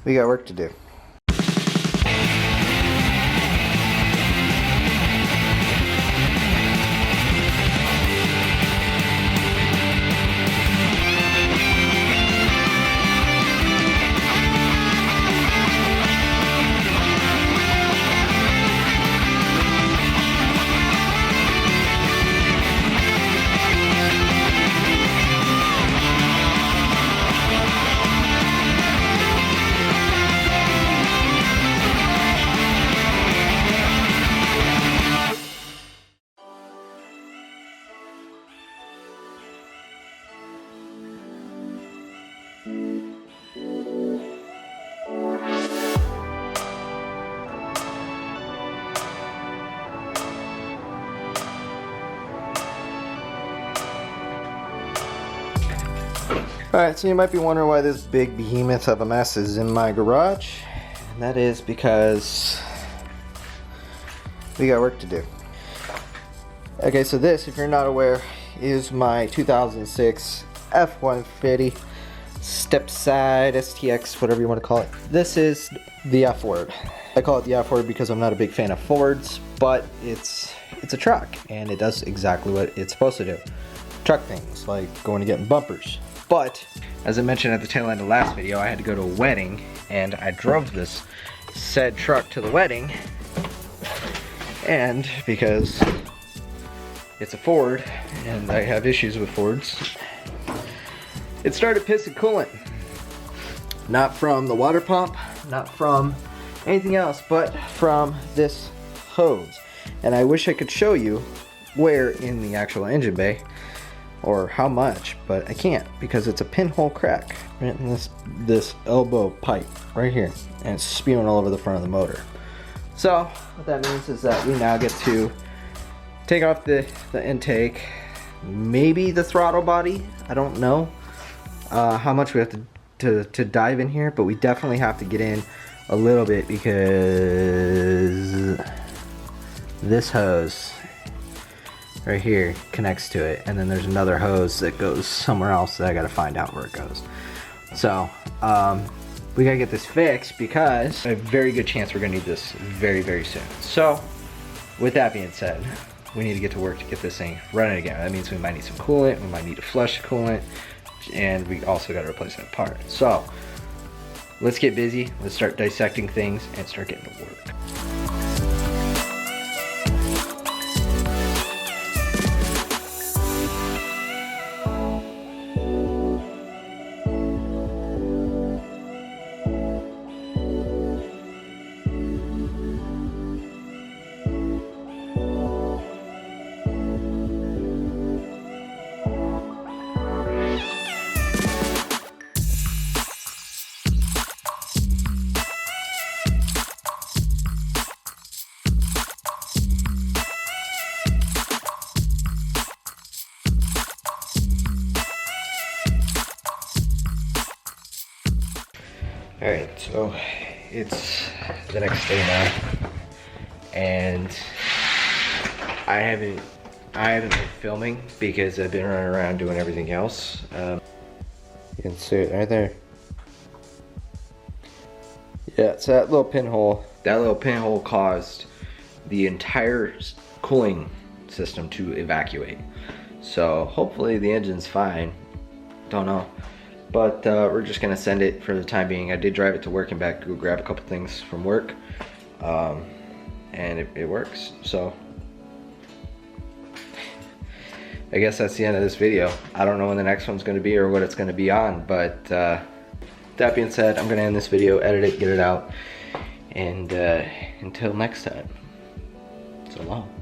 We got work to do. Alright, so you might be wondering why this big behemoth of a mess is in my garage. And that is because we got work to do. Okay, so this, if you're not aware, is my 2006 F150 step-side STX, whatever you want to call it. This is the F word. I call it the F word because I'm not a big fan of Fords, but it's a truck and it does exactly what it's supposed to do. Truck things like going to getting bumpers. But as I mentioned at the tail end of the last video, I had to go to a wedding and I drove this said truck to the wedding, and because it's a Ford and I have issues with Fords, it started pissing coolant. Not from the water pump, not from anything else, but from this hose. And I wish I could show you where in the actual engine bay or how much, but I can't because it's a pinhole crack right in this elbow pipe right here, and it's spewing all over the front of the motor. So what that means is that we now get to take off the intake, maybe the throttle body. I don't know how much we have to dive in here, but we definitely have to get in a little bit because this hose right here connects to it, and then there's another hose that goes somewhere else that I gotta find out where it goes. So we gotta get this fixed because I have a very good chance we're gonna need this very, very soon. So with that being said, we need to get to work to get this thing running again. That means we might need some coolant, we might need to flush the coolant, and we also gotta replace that part. So let's get busy, let's start dissecting things and start getting to work. Alright, so it's the next day now, and I haven't been filming because I've been running around doing everything else. You can see it right there. Yeah, it's that little pinhole. That little pinhole caused the entire cooling system to evacuate. So hopefully the engine's fine. Don't know. But we're just gonna send it for the time being. I did drive it to work and back, go grab a couple things from work, and it works. So I guess that's the end of this video. I don't know when the next one's gonna be or what it's gonna be on, but that being said, I'm gonna end this video, edit it, get it out, and until next time, so long.